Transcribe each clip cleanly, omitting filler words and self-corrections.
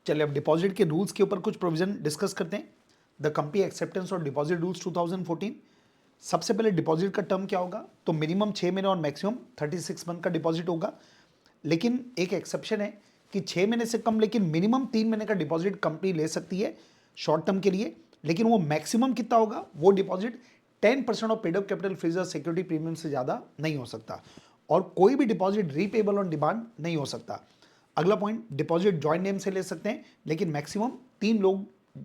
चलिए अब डिपॉजिट के रूल्स के ऊपर कुछ प्रोविजन डिस्कस करते हैं। द कंपनी एक्सेप्टेंस और डिपॉजिट रूल्स 2014। सबसे पहले डिपॉजिट का टर्म क्या होगा, तो मिनिमम 6 महीने और मैक्सिमम 36 मंथ का डिपॉजिट होगा। लेकिन एक एक्सेप्शन है कि 6 महीने से कम लेकिन मिनिमम 3 महीने का डिपॉजिट कंपनी ले सकती है शॉर्ट टर्म के लिए। लेकिन वो मैक्सिमम कितना होगा, वो deposit 10% of paid up capital freezer security premium से ज़्यादा नहीं हो सकता। और कोई भी डिपॉजिट रीपेबल ऑन डिमांड नहीं हो सकता। अगला पॉइंट, डिपॉजिट जॉइंट नेम से ले सकते हैं लेकिन मैक्सिमम 3 लोग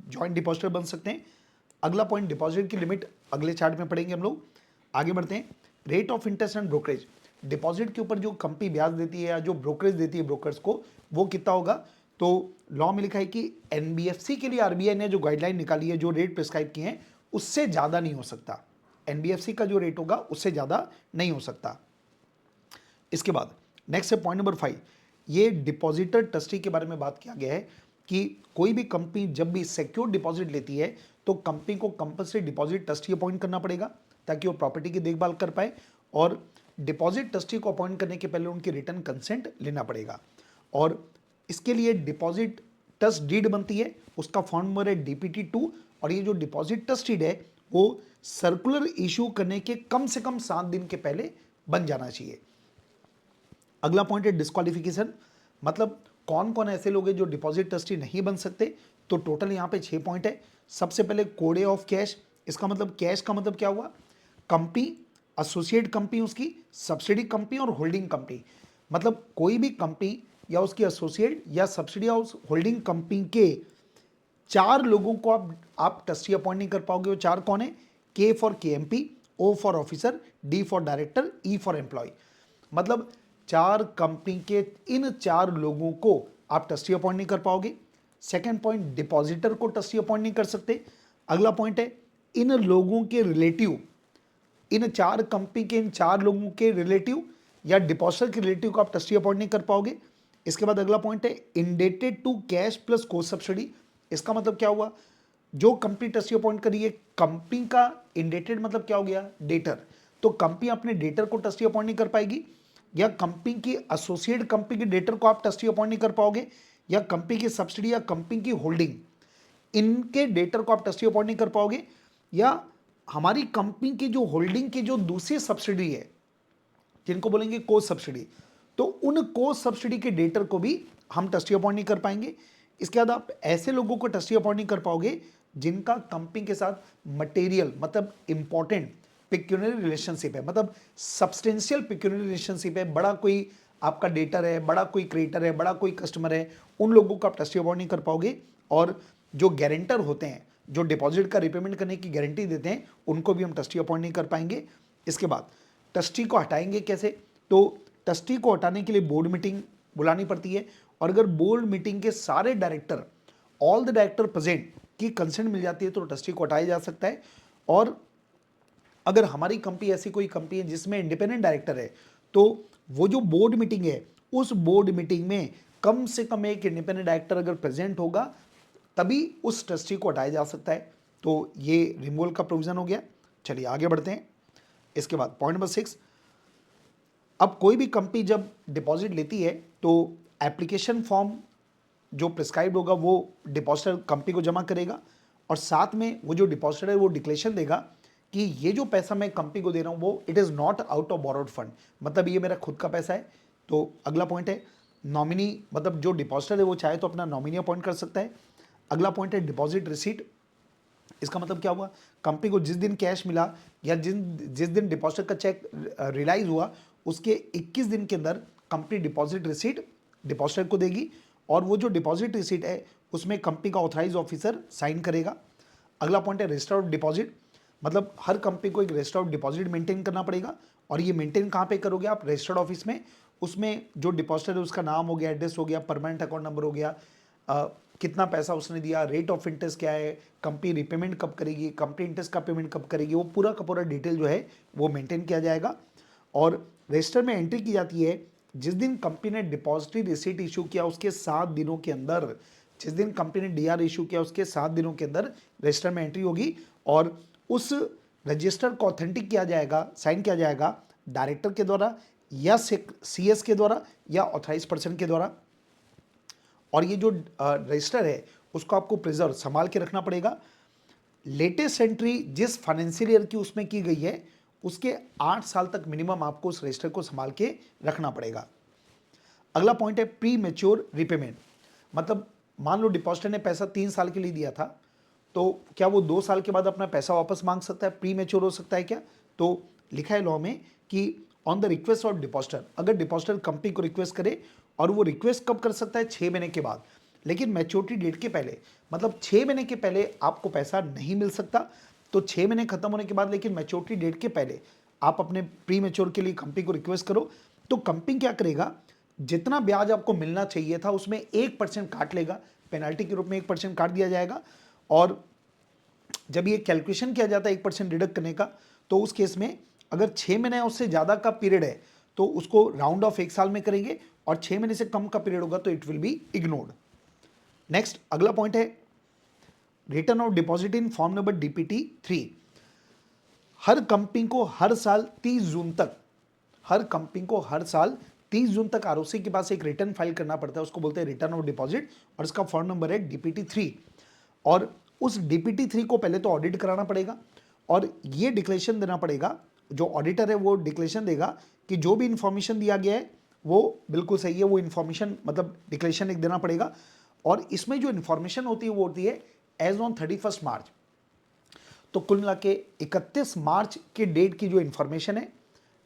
जॉइंट डिपॉजिटर बन सकते हैं। अगला पॉइंट, डिपॉजिट की लिमिट अगले चार्ट में पढ़ेंगे हम लोग। आगे बढ़ते हैं। Rate of interest and brokerage, deposit के ऊपर जो कंपनी ब्याज देती है या जो ब्रोकरेज देती है ब्रोकर्स को, वो कितना होगा। तो लॉ में लिखा है कि एनबीएफसी के लिए आरबीआई ने जो गाइडलाइन निकाली है, जो रेट प्रिस्क्राइब किए हैं, उससे ज़्यादा नहीं हो सकता। एनबीएफसी का जो रेट होगा उससे ज़्यादा नहीं हो सकता। इसके बाद नेक्स्ट है पॉइंट नंबर 5। ये डिपॉजिटर ट्रस्टी के बारे में बात किया गया है कि कोई भी कंपनी जब भी सिक्योर डिपॉजिट लेती है तो कंपनी को कंपल्सरी डिपॉजिट ट्रस्टी अपॉइंट करना पड़ेगा ताकि वो प्रॉपर्टी की देखभाल कर पाए। और डिपॉजिट ट्रस्टी को अपॉइंट करने के पहले उनकी रिटर्न कंसेंट लेना पड़ेगा। और इसके लिए डिपॉजिट ट्रस्ट डीड बनती है, उसका फॉर्म नंबर है DPT 2। और ये जो डिपॉजिट ट्रस्ट डीड है वो सर्कुलर इशू करने के कम से कम 7 दिन के पहले बन जाना चाहिए। अगला पॉइंट है डिस्क्वालिफिकेशन, मतलब कौन कौन ऐसे लोग हैं जो डिपॉजिट ट्रस्टी नहीं बन सकते। तो टोटल यहाँ पे 6 पॉइंट है। सबसे पहले कोडे ऑफ कैश, इसका मतलब कैश का मतलब क्या हुआ, कंपनी, एसोसिएट कंपनी, उसकी सब्सिडी कंपनी और होल्डिंग कंपनी। मतलब कोई भी कंपनी या उसकी एसोसिएट या सब्सिडी या उस होल्डिंग कंपनी के 4 लोगों को आप ट्रस्टी अपॉइंट नहीं कर पाओगे। वो 4 कौन है, K for KMP, O for officer, D for director, E for employ. मतलब 4 कंपनी के इन 4 लोगों को आप ट्रस्टी अपॉइंट नहीं कर पाओगे। सेकंड पॉइंट, डिपॉजिटर को ट्रस्टी अपॉइंट नहीं कर सकते। अगला पॉइंट है इन लोगों के रिलेटिव, इन 4 कंपनी के इन 4 लोगों के रिलेटिव या डिपॉजिटर के रिलेटिव को आप ट्रस्टी अपॉइंट नहीं कर पाओगे। इसके बाद अगला पॉइंट है इंडेटेड टू कैश प्लस को सब्सिडी। इसका मतलब क्या हुआ, जो कंपनी ट्रस्टी अपॉइंट करी है, कंपनी का इंडेटेड मतलब क्या हो गया, डेटर। तो कंपनी अपने डेटर को ट्रस्टी अपॉइंट नहीं कर पाएगी, या कंपनी की एसोसिएट कंपनी के डेटर को आप ट्रस्टी अपॉइंट नहीं कर पाओगे, या कंपनी की सब्सिडी या कंपनी की होल्डिंग, इनके डेटर को आप ट्रस्टी अपॉइंट नहीं कर पाओगे, या हमारी कंपनी की जो होल्डिंग की जो दूसरी सब्सिडी है जिनको बोलेंगे को सब्सिडी, तो उन को सब्सिडी के डेटर को भी हम ट्रस्टी अपॉइंट नहीं कर पाएंगे। इसके बाद आप ऐसे लोगों को ट्रस्टी अपॉइंट नहीं कर पाओगे जिनका कंपनी के साथ मटेरियल मतलब इंपॉर्टेंट पिक्यूनरी रिलेशनशिप है, मतलब सब्सटेंशियल पिक्यूनरी रिलेशनशिप है, बड़ा कोई आपका डेटर है, बड़ा कोई क्रेडिटर है, बड़ा कोई कस्टमर है, उन लोगों को आप ट्रस्टी अपॉइंट नहीं कर पाओगे। और जो गारंटर होते हैं, जो डिपॉजिट का रिपेमेंट करने की गारंटी देते हैं, उनको भी हम ट्रस्टी अपॉइंट नहीं कर पाएंगे। इसके बाद ट्रस्टी को हटाएंगे कैसे, तो ट्रस्टी को हटाने के लिए बोर्ड मीटिंग बुलानी पड़ती है। और अगर बोर्ड मीटिंग के सारे director, all the director present की कंसेंट मिल जाती है तो ट्रस्टी को हटाया जा सकता है। और अगर हमारी कंपनी ऐसी कोई कंपनी है जिसमें इंडिपेंडेंट डायरेक्टर है, तो वो जो बोर्ड मीटिंग है उस बोर्ड मीटिंग में कम से कम एक इंडिपेंडेंट डायरेक्टर अगर प्रेजेंट होगा तभी उस ट्रस्टी को हटाया जा सकता है। तो ये रिमूवल का प्रोविजन हो गया। चलिए आगे बढ़ते हैं। इसके बाद पॉइंट नंबर 6, अब कोई भी कंपनी जब डिपॉजिट लेती है तो एप्लीकेशन फॉर्म जो प्रिस्क्राइब्ड होगा वो डिपॉजिटर कंपनी को जमा करेगा, और साथ में वो जो डिपॉजिटर है वो डिक्लेरेशन देगा कि ये जो पैसा मैं कंपनी को दे रहा हूँ वो it is not out of borrowed fund, मतलब ये मेरा खुद का पैसा है। तो अगला पॉइंट है नॉमिनी, मतलब जो डिपॉजिटर है वो चाहे तो अपना नॉमिनी अपॉइंट कर सकता है। अगला पॉइंट है डिपॉजिट रिसीट, इसका मतलब क्या हुआ, कंपनी को जिस दिन कैश मिला या जिस दिन डिपॉजिटर का चेक रिलाइज हुआ उसके 21 दिन के अंदर कंपनी डिपॉजिट रिसीट डिपॉजिटर को देगी, और वो जो डिपॉजिट रिसीट है उसमें कंपनी का ऑथराइज ऑफिसर साइन करेगा। अगला पॉइंट है रजिस्टर ऑफ डिपॉजिट, मतलब हर कंपनी को एक रजिस्टर ऑफ डिपॉजिट मेंटेन करना पड़ेगा, और ये मेंटेन कहाँ पे करोगे आप, रजिस्टर्ड ऑफिस में। उसमें जो डिपॉजिटर है उसका नाम हो गया, एड्रेस हो गया, परमानेंट अकाउंट नंबर हो गया, कितना पैसा उसने दिया, रेट ऑफ इंटरेस्ट क्या है, कंपनी रिपेमेंट कब करेगी, कंपनी इंटरेस्ट का पेमेंट कब करेगी, वो पूरा का पूरा डिटेल जो है वो मेंटेन किया जाएगा। और रजिस्टर में एंट्री की जाती है जिस दिन कंपनी ने डिपॉजिटरी रिसीट इशू किया उसके 7 दिनों के अंदर, जिस दिन कंपनी ने डीआर इशू किया उसके 7 दिनों के अंदर रजिस्टर में एंट्री होगी, और उस रजिस्टर को ऑथेंटिक किया जाएगा, साइन किया जाएगा डायरेक्टर के द्वारा या CS के द्वारा या ऑथराइज पर्सन के द्वारा। और ये जो रजिस्टर है उसको आपको प्रिजर्व संभाल के रखना पड़ेगा। लेटेस्ट एंट्री जिस फाइनेंशियल ईयर की उसमें की गई है उसके 8 साल तक मिनिमम आपको उस रजिस्टर को संभाल के रखना पड़ेगा। अगला पॉइंट है प्री मैच्योर रिपेमेंट, मतलब मान लो डिपॉजिटर ने पैसा 3 साल के लिए दिया था, तो क्या वो 2 साल के बाद अपना पैसा वापस मांग सकता है? प्री मैच्योर हो सकता है क्या? तो लिखा है लॉ में कि on the request of depositor, अगर डिपॉजिटर कंपनी को रिक्वेस्ट करे, और वो रिक्वेस्ट कब कर सकता है? 6 महीने के बाद, लेकिन मैच्योरिटी डेट के पहले, मतलब 6 महीने के पहले आपको पैसा नहीं मिल सकता। तो 6 महीने खत्म होने के बाद लेकिन मैच्योरिटी डेट के पहले आप अपने प्री मैच्योर के लिए कंपनी को रिक्वेस्ट करो, तो कंपनी क्या करेगा, जितना ब्याज आपको मिलना चाहिए था उसमें 1% काट लेगा, पेनाल्टी के रूप में 1% काट दिया जाएगा। और जब ये कैलकुलेशन किया जाता है 1% डिडक्ट करने का, तो उस केस में अगर 6 महीने उससे ज़्यादा का पीरियड है तो उसको राउंड ऑफ 1 साल में करेंगे, और 6 महीने से कम का पीरियड होगा तो it will be ignored. Next अगला पॉइंट है return of deposit in form number DPT 3। Her company को हर साल 30 जून तक, हर कंपनी को हर साल 30 जून तक आरओसी के पास एक रिटर्न फाइल करना पड़ता है, उसको बोलते हैं रिटर्न ऑफ डिपॉजिट, और इसका फॉर्म नंबर है डीपीटी 3। और उस डीपीटी 3 को पहले तो ऑडिट कराना पड़ेगा, और ये डिक्लेरेशन देना पड़ेगा, जो ऑडिटर है वो डिक्लेरेशन देगा कि जो भी इंफॉर्मेशन दिया गया है वो बिल्कुल सही है, वो इंफॉर्मेशन मतलब डिक्लेरेशन एक देना पड़ेगा। और इसमें जो इंफॉर्मेशन होती है वो होती है एज ऑन 31 मार्च। तो कुल मिला के 31 मार्च के डेट की जो इंफॉर्मेशन है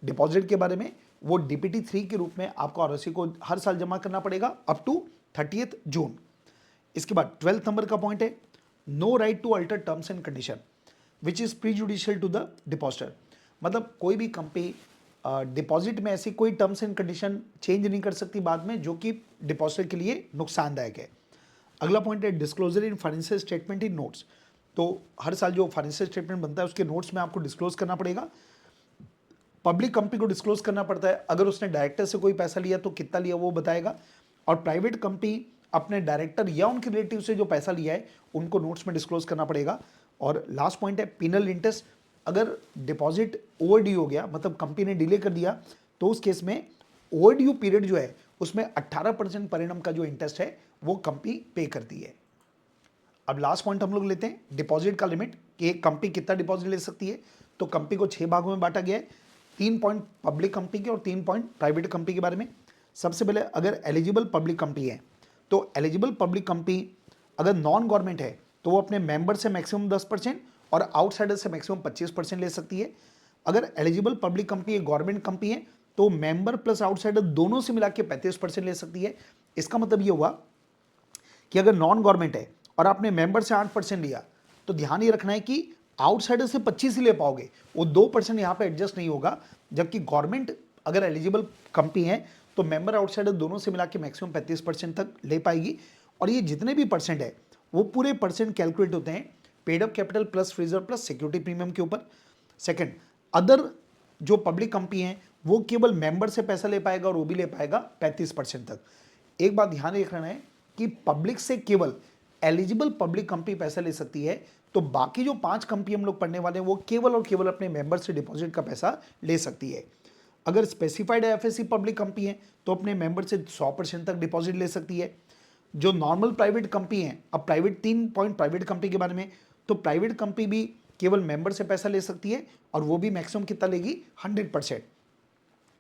डिपॉजिट के बारे में, वो डीपीटी 3 के रूप में आपको आरओसी को हर साल जमा करना पड़ेगा अप टू 30 जून। इसके बाद 12 नंबर का पॉइंट है no right to alter terms and condition which is prejudicial to the depositor, मतलब कोई भी कंपनी डिपॉजिट में ऐसी कोई टर्म्स एंड कंडीशन चेंज नहीं कर सकती बाद में जो कि डिपॉजिटर के लिए नुकसानदायक है। अगला पॉइंट है disclosure in financial statement in notes, तो हर साल जो फाइनेंशियल स्टेटमेंट बनता है उसके नोट्स में आपको डिस्क्लोज करना पड़ेगा। पब्लिक कंपनी को डिस्क्लोज करना पड़ता है, अगर उसने डायरेक्टर से कोई पैसा लिया तो कितना लिया वो बताएगा, और प्राइवेट कंपनी अपने डायरेक्टर या उनके रिलेटिव से जो पैसा लिया है उनको नोट्स में डिस्क्लोज करना पड़ेगा। और लास्ट पॉइंट है पिनल इंटरेस्ट, अगर डिपॉजिट ओवरड्यू हो गया, मतलब कंपनी ने डिले कर दिया, तो उस केस में ओवरड्यू पीरियड जो है उसमें 18% परिणाम का जो इंटरेस्ट है वो कंपनी पे करती है। अब लास्ट पॉइंट हम लोग लेते हैं डिपॉजिट का लिमिट, कि एक कंपनी कितना डिपॉजिट ले सकती है। तो कंपनी को 6 भागों में बांटा गया है, 3 पॉइंट पब्लिक कंपनी के और 3 पॉइंट प्राइवेट कंपनी के बारे में। सबसे पहले अगर एलिजिबल पब्लिक कंपनी है, तो एलिजिबल पब्लिक कंपनी अगर नॉन गवर्नमेंट है तो वो अपने मेंबर से मैक्सिमम 10% और आउटसाइडर से मैक्सिमम 25% ले सकती है। अगर एलिजिबल पब्लिक कंपनी एक गवर्नमेंट कंपनी है तो मेंबर प्लस आउटसाइडर दोनों से मिला के 35% ले सकती है। इसका मतलब ये हुआ कि अगर नॉन गवर्नमेंट है और आपने मेंबर से 8% लिया, तो ध्यान ये रखना है कि आउटसाइडर से 25 ही ले पाओगे, वो 2% यहाँ पे एडजस्ट नहीं होगा। जबकि गवर्नमेंट अगर एलिजिबल कंपनी है तो मेंबर आउटसाइडर दोनों से मिला के मैक्सिमम 35% तक ले पाएगी। और ये जितने भी परसेंट है वो पूरे परसेंट कैलकुलेट होते हैं paid up capital plus freezer plus security premium के ऊपर। सेकंड, अदर जो पब्लिक कंपनी है वो केवल मेंबर से पैसा ले पाएगा और वो भी ले पाएगा 35% तक। एक बात ध्यान रखना है कि पब्लिक से केवल एलिजिबल पब्लिक कंपनी पैसा ले सकती है, तो बाकी जो 5 कंपनी हम लोग पढ़ने वाले हैं वो केवल और केवल अपने मेंबर से डिपॉजिट का पैसा ले सकती है। अगर स्पेसिफाइड एफएससी पब्लिक कंपनी है तो अपने मेंबर से 100% तक डिपॉजिट ले सकती है। जो नॉर्मल प्राइवेट कंपनी है, अब प्राइवेट 3 पॉइंट प्राइवेट कंपनी के बारे में, तो प्राइवेट कंपनी भी केवल मेंबर से पैसा ले सकती है और वो भी मैक्सिमम कितना लेगी? 100%।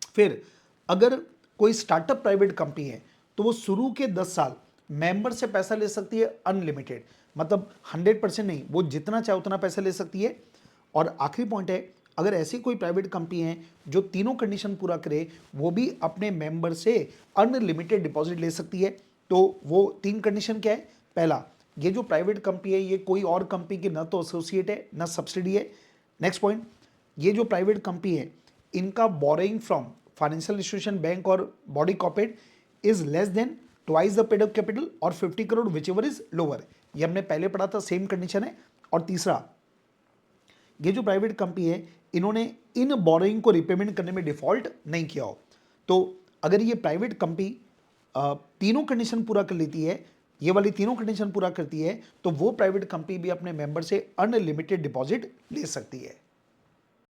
फिर अगर कोई स्टार्टअप प्राइवेट कंपनी है तो वो शुरू के 10 साल मेंबर से पैसा ले सकती है अनलिमिटेड, मतलब 100% नहीं, वो जितना चाहे उतना पैसा ले सकती है। और आखिरी पॉइंट है, अगर ऐसी कोई प्राइवेट कंपनी है जो तीनों कंडीशन पूरा करे, वो भी अपने मेंबर से अनलिमिटेड डिपॉजिट ले सकती है। तो वो 3 कंडीशन क्या है? पहला, ये जो प्राइवेट कंपनी है ये कोई और कंपनी की ना तो एसोसिएट है ना सब्सिडी है। नेक्स्ट पॉइंट, ये जो प्राइवेट कंपनी है इनका borrowing from financial institution, bank और body corporate is less than twice the paid up capital और 50 crore whichever is lower. ये हमने पहले पढ़ा था, सेम कंडीशन है। और तीसरा, ये जो प्राइवेट कंपनी है इन्होंने इन बोरोइंग को रिपेमेंट करने में डिफॉल्ट नहीं किया हो। तो अगर ये प्राइवेट कंपनी तीनों कंडीशन पूरा कर लेती है, ये वाली तीनों कंडीशन पूरा करती है, तो वो प्राइवेट कंपनी भी अपने मेंबर से अनलिमिटेड डिपॉजिट ले सकती है।